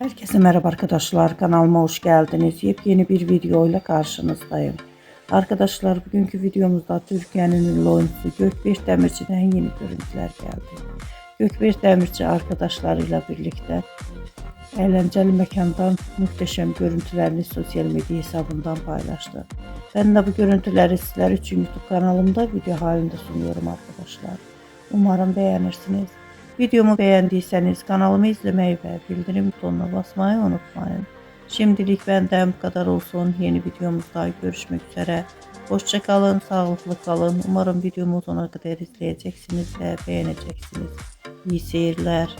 Herkese merhaba arkadaşlar, kanalıma hoş geldiniz. Yepyeni bir video ile karşınızdayım. Arkadaşlar, bugünkü videomuzda Türkiye'nin ünlü oyuncusu Gökberk Demirci'den yeni görüntüler geldi. Gökberk Demirci arkadaşlarıyla birlikte eğlenceli mekandan muhteşem görüntülerini sosyal medya hesabından paylaştı. Ben de bu görüntüleri sizler için YouTube kanalımda video halinde sunuyorum arkadaşlar. Umarım beğenirsiniz. Videomu beğendiyseniz kanalımı izlemeyi ve bildirim butonuna basmayı unutmayın. Şimdilik benden bu kadar olsun. Yeni videomuzda görüşmek üzere. Hoşça kalın, sağlıklı kalın. Umarım videomu sonuna kadar izleyeceksiniz ve beğeneceksiniz. İyi seyirler.